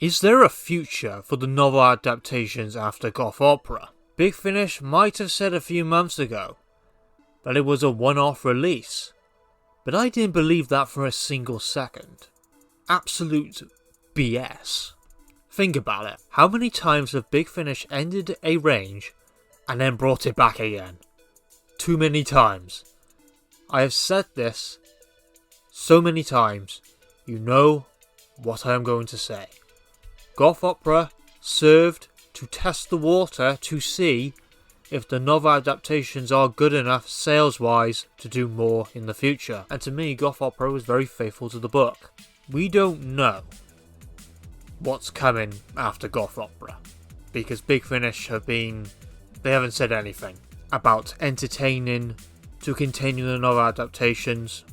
Is there a future for the novel adaptations after Goth Opera? Big Finish might have said a few months ago that it was a one-off release, but I didn't believe that for a single second. Absolute BS. Think about it. How many times have Big Finish ended a range and then brought it back again? Too many times. I have said this so many times, you know what I am going to say. Goth Opera served to test the water to see if the novel adaptations are good enough sales-wise to do more in the future. And to me, Goth Opera was very faithful to the book. We don't know what's coming after Goth Opera, because Big Finish they haven't said anything about entertaining to continue the novel adaptations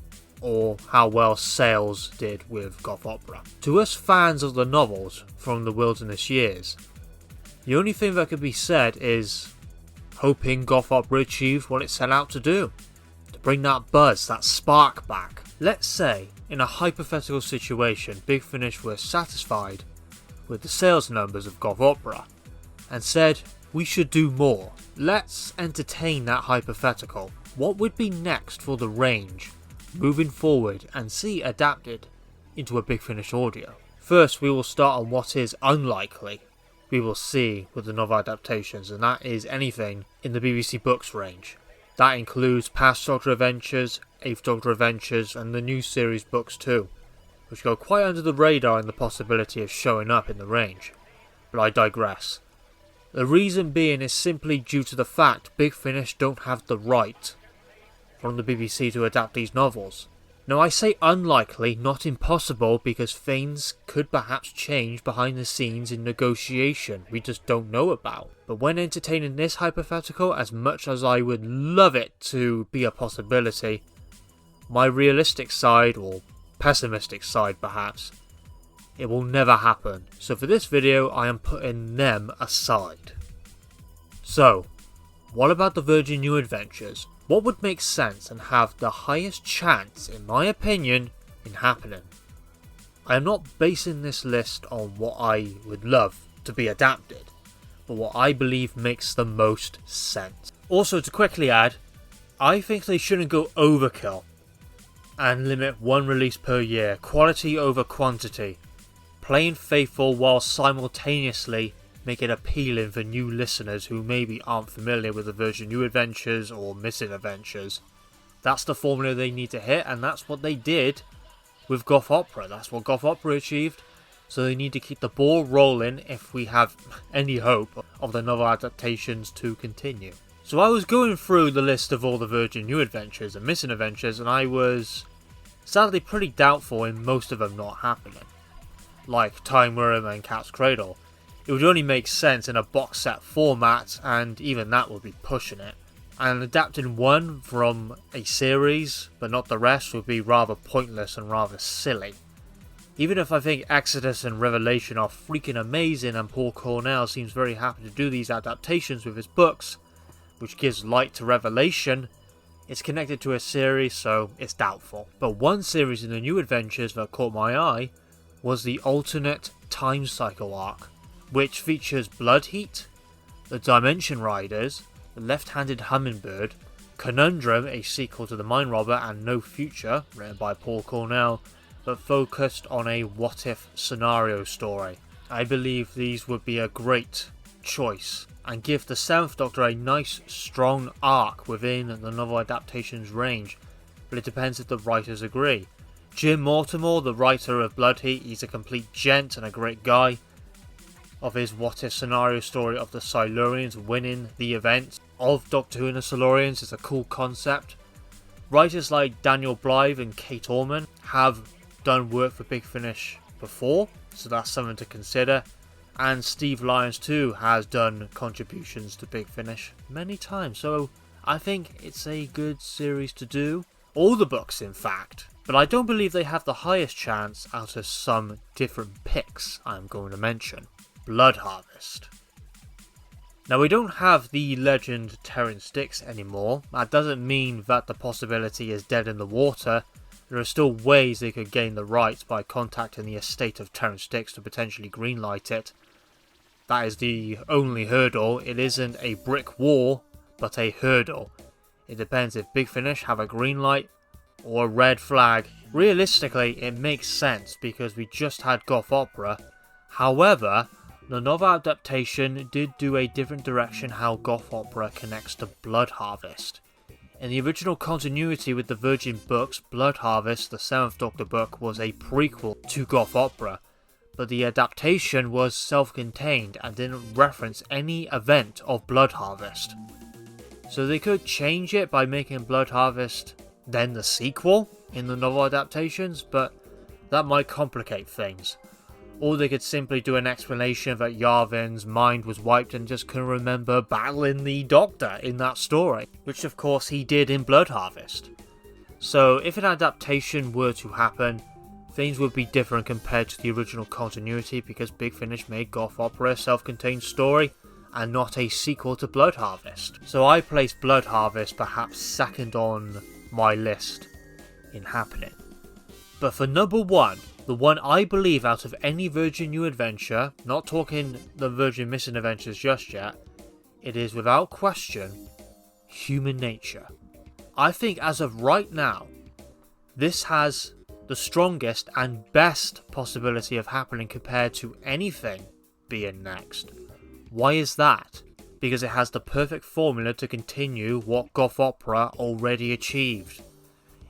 or how well sales did with Goth Opera. To us fans of the novels from the Wilderness years, the only thing that could be said is hoping Goth Opera achieved what it set out to do, to bring that buzz, that spark back. Let's say, in a hypothetical situation, Big Finish were satisfied with the sales numbers of Goth Opera and said, we should do more. Let's entertain that hypothetical. What would be next for the range moving forward and see adapted into a Big Finish audio? First, we will start on what is unlikely we will see with the novel adaptations, and that is anything in the BBC Books range. That includes past Doctor Adventures, 8th Doctor Adventures, and the new series books too, which go quite under the radar in the possibility of showing up in the range. But I digress. The reason being is simply due to the fact Big Finish don't have the right from the BBC to adapt these novels. Now I say unlikely, not impossible, because things could perhaps change behind the scenes in negotiation we just don't know about. But when entertaining this hypothetical, as much as I would love it to be a possibility, my realistic side, or pessimistic side perhaps, it will never happen. So for this video I am putting them aside. So, what about the Virgin New Adventures? What would make sense and have the highest chance, in my opinion, in happening? I am not basing this list on what I would love to be adapted, but what I believe makes the most sense. Also, to quickly add, I think they shouldn't go overkill and limit one release per year, quality over quantity, playing faithful while simultaneously make it appealing for new listeners who maybe aren't familiar with the Virgin New Adventures or Missing Adventures. That's the formula they need to hit, and that's what they did with Goth Opera. That's what Goth Opera achieved, so they need to keep the ball rolling if we have any hope of the novel adaptations to continue. So I was going through the list of all the Virgin New Adventures and Missing Adventures, and I was sadly pretty doubtful in most of them not happening, like Time Worm and Cat's Cradle. It would only make sense in a box set format, and even that would be pushing it. And adapting one from a series, but not the rest, would be rather pointless and rather silly. Even if I think Exodus and Revelation are freaking amazing and Paul Cornell seems very happy to do these adaptations with his books, which gives light to Revelation, it's connected to a series, so it's doubtful. But one series in the New Adventures that caught my eye was the alternate time cycle arc, which features Bloodheat, the Dimension Riders, the Left-Handed Hummingbird, Conundrum, a sequel to The Mind Robber, and No Future, written by Paul Cornell, but focused on a what-if scenario story. I believe these would be a great choice, and give the 7th Doctor a nice, strong arc within the novel adaptations range, but it depends if the writers agree. Jim Mortimer, the writer of Bloodheat, he's a complete gent and a great guy. Of his what-if scenario story of the Silurians winning the event of Doctor Who and the Silurians is a cool concept. Writers like Daniel Blythe and Kate Orman have done work for Big Finish before, so that's something to consider. And Steve Lyons too has done contributions to Big Finish many times, so I think it's a good series to do. All the books, in fact. But I don't believe they have the highest chance out of some different picks I'm going to mention. Blood Harvest. Now, we don't have the legend Terrence Dicks anymore. That doesn't mean that the possibility is dead in the water, There are still ways they could gain the rights by contacting the estate of Terrence Dicks to potentially greenlight it. That is the only hurdle. It isn't a brick wall, but a hurdle. It depends if Big Finish have a green light or a red flag. Realistically, it makes sense because we just had Goth Opera. However, the novel adaptation did do a different direction how Goth Opera connects to Blood Harvest. In the original continuity with the Virgin books, Blood Harvest, the 7th Doctor book, was a prequel to Goth Opera, but the adaptation was self-contained and didn't reference any event of Blood Harvest. So they could change it by making Blood Harvest then the sequel in the novel adaptations, but that might complicate things. Or they could simply do an explanation that Yarvin's mind was wiped and just couldn't remember battling the Doctor in that story, which of course he did in Blood Harvest. So if an adaptation were to happen, things would be different compared to the original continuity because Big Finish made Goth Opera a self-contained story and not a sequel to Blood Harvest. So I place Blood Harvest perhaps second on my list in happening. But for number one, the one I believe out of any Virgin New Adventure, not talking the Virgin Missing Adventures just yet, it is without question Human Nature. I think as of right now, this has the strongest and best possibility of happening compared to anything being next. Why is that? Because it has the perfect formula to continue what Goth Opera already achieved.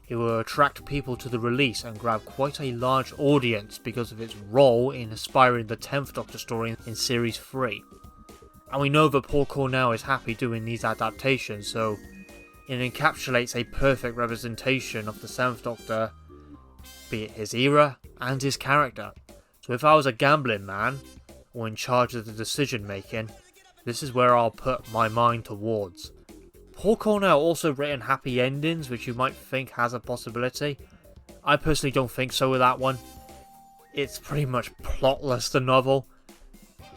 It will attract people to the release and grab quite a large audience because of its role in inspiring the 10th Doctor story in Series 3. And we know that Paul Cornell is happy doing these adaptations, so it encapsulates a perfect representation of the 7th Doctor, be it his era and his character. So if I was a gambling man, or in charge of the decision making, this is where I'll put my mind towards. Paul Cornell also written happy endings, which you might think has a possibility. I personally don't think so with that one. It's pretty much plotless, the novel.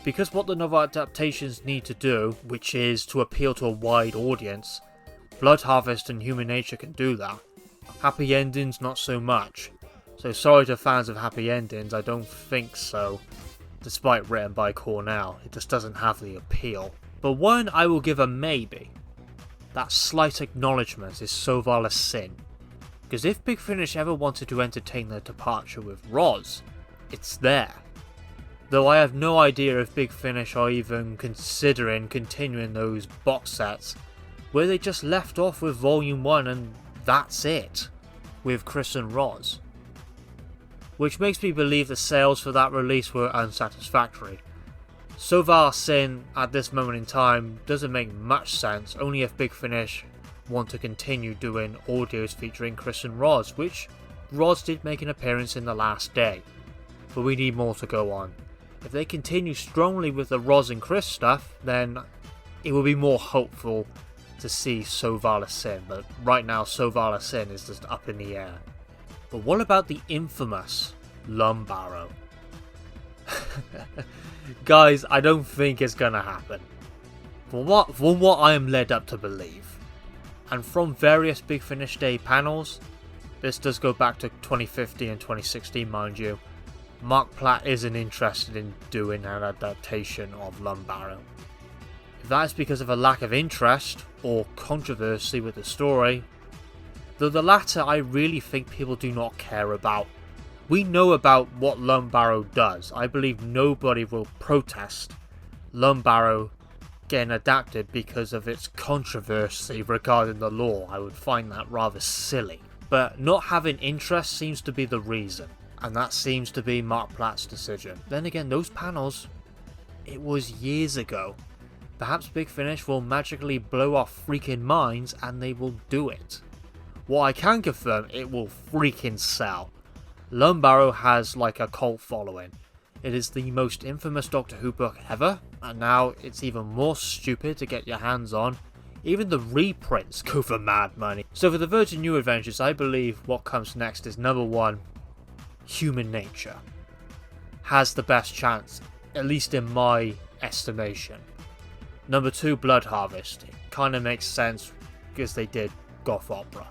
Because what the novel adaptations need to do, which is to appeal to a wide audience, Blood Harvest and Human Nature can do that. Happy endings, not so much. So sorry to fans of happy endings, I don't think so. Despite written by Cornell, it just doesn't have the appeal. But one I will give a maybe. That slight acknowledgement is Soval a sin. Because if Big Finish ever wanted to entertain their departure with Roz, it's there. Though I have no idea if Big Finish are even considering continuing those box sets, where they just left off with Volume 1 and that's it, with Chris and Roz. Which makes me believe the sales for that release were unsatisfactory. Soval Sin at this moment in time doesn't make much sense, only if Big Finish want to continue doing audios featuring Chris and Roz, which Roz did make an appearance in The Last Day, but we need more to go on. If they continue strongly with the Roz and Chris stuff, then it will be more hopeful to see Soval Sin, but right now Soval Sin is just up in the air. But what about the infamous Lumbarrow? Guys, I don't think it's gonna happen. From what I am led up to believe, and from various Big Finish Day panels, this does go back to 2015 and 2016 mind you, Mark Platt isn't interested in doing an adaptation of Lumbarrow. If that is because of a lack of interest or controversy with the story, though the latter I really think people do not care about. We know about what Lumbarrow does. I believe nobody will protest Lumbarrow getting adapted because of its controversy regarding the law. I would find that rather silly. But not having interest seems to be the reason, and that seems to be Mark Platt's decision. Then again, those panels, it was years ago. Perhaps Big Finish will magically blow our freaking minds and they will do it. What I can confirm, it will freaking sell. Lumbarrow has like a cult following. It is the most infamous Doctor Who book ever, and now it's even more stupid to get your hands on. Even the reprints go for mad money. So for the Virgin New Adventures, I believe what comes next is number one, Human Nature. Has the best chance, at least in my estimation. Number two, Blood Harvest. It kind of makes sense because they did Goth Opera.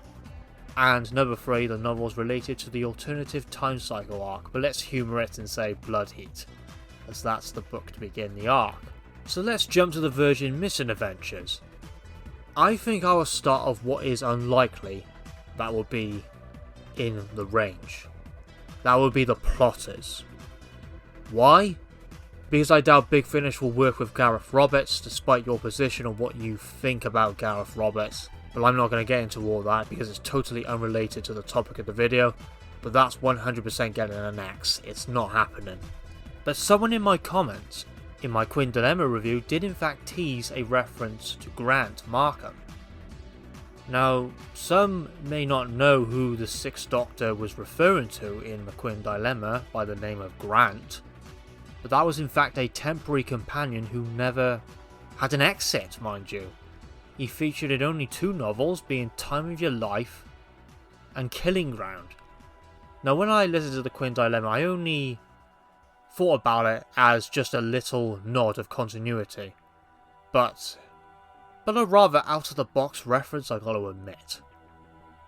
And number 3, the novel is related to the alternative time cycle arc, but let's humour it and say Blood Heat, as that's the book to begin the arc. So let's jump to the Virgin Missing Adventures. I think I will start off what is unlikely that will be in the range. That would be the plotters. Why? Because I doubt Big Finish will work with Gareth Roberts, despite your position on what you think about Gareth Roberts. But I'm not going to get into all that because it's totally unrelated to the topic of the video. But that's 100% getting an X. It's not happening. But someone in my comments, in my Queen Dilemma review, did in fact tease a reference to Grant Markham. Now, some may not know who the Sixth Doctor was referring to in the Queen Dilemma by the name of Grant, but that was in fact a temporary companion who never had an exit, mind you. He featured in only 2 novels, being Time of Your Life and Killing Ground. Now, when I listened to the Queen Dilemma, I only thought about it as just a little nod of continuity, but a rather out-of-the-box reference, I gotta admit.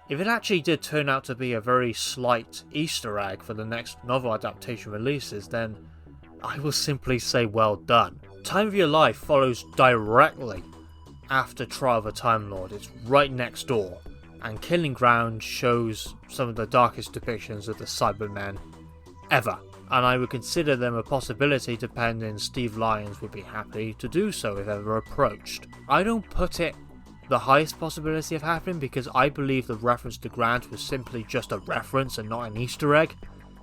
If it actually did turn out to be a very slight Easter egg for the next novel adaptation releases, then I will simply say well done. Time of Your Life follows directly after Trial of a Time Lord. It's right next door, and Killing Ground shows some of the darkest depictions of the Cybermen ever, and I would consider them a possibility depending Steve Lyons would be happy to do so if ever approached. I don't put it the highest possibility of happening because I believe the reference to Grant was simply just a reference and not an Easter egg,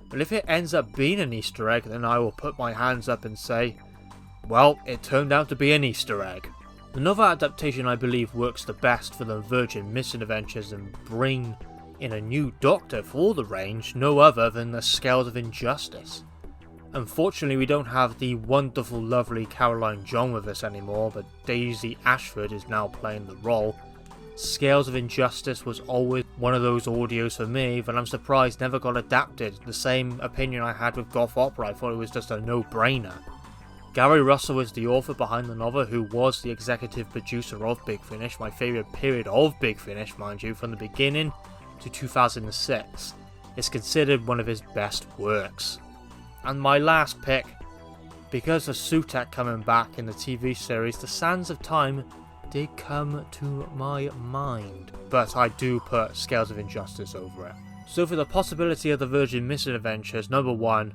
but if it ends up being an Easter egg, then I will put my hands up and say, well, it turned out to be an Easter egg. The novel adaptation I believe works the best for the Virgin Missing Adventures and bring in a new Doctor for the range, no other than the Scales of Injustice. Unfortunately, we don't have the wonderful, lovely Caroline John with us anymore, but Daisy Ashford is now playing the role. Scales of Injustice was always one of those audios for me, but I'm surprised never got adapted. The same opinion I had with Goth Opera, I thought it was just a no-brainer. Gary Russell is the author behind the novel, who was the executive producer of Big Finish, my favourite period of Big Finish, mind you, from the beginning to 2006. It's considered one of his best works. And my last pick, because of Sutek coming back in the TV series, The Sands of Time did come to my mind, but I do put Scales of Injustice over it. So for the possibility of the Virgin Missing Adventures, number 1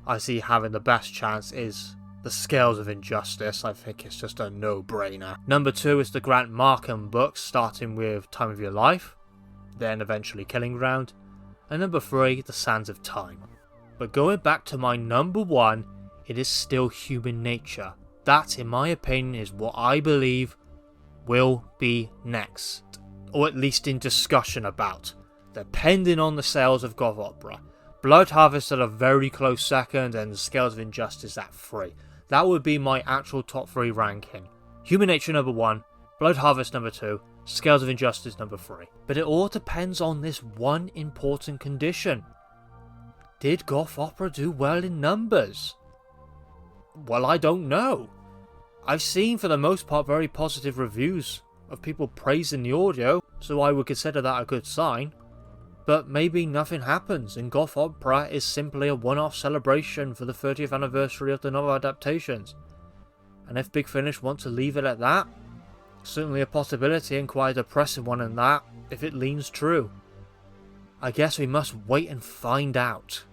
I see having the best chance is the Scales of Injustice. I think it's just a no-brainer. Number 2 is the Grant Markham books, starting with Time of Your Life, then eventually Killing Ground, and number 3, The Sands of Time. But going back to my number 1, it is still Human Nature. That, in my opinion, is what I believe will be next, or at least in discussion about, depending on the sales of Goth Opera. Blood Harvest at a very close second, and Scales of Injustice at 3. That would be my actual top 3 ranking. Human Nature number 1, Blood Harvest number 2, Scales of Injustice number 3. But it all depends on this one important condition. Did Goth Opera do well in numbers? Well, I don't know. I've seen for the most part very positive reviews of people praising the audio, so I would consider that a good sign. But maybe nothing happens and Goth Opera is simply a one-off celebration for the 30th anniversary of the novel adaptations. And if Big Finish want to leave it at that, certainly a possibility and quite a depressing one in that, if it leans true. I guess we must wait and find out.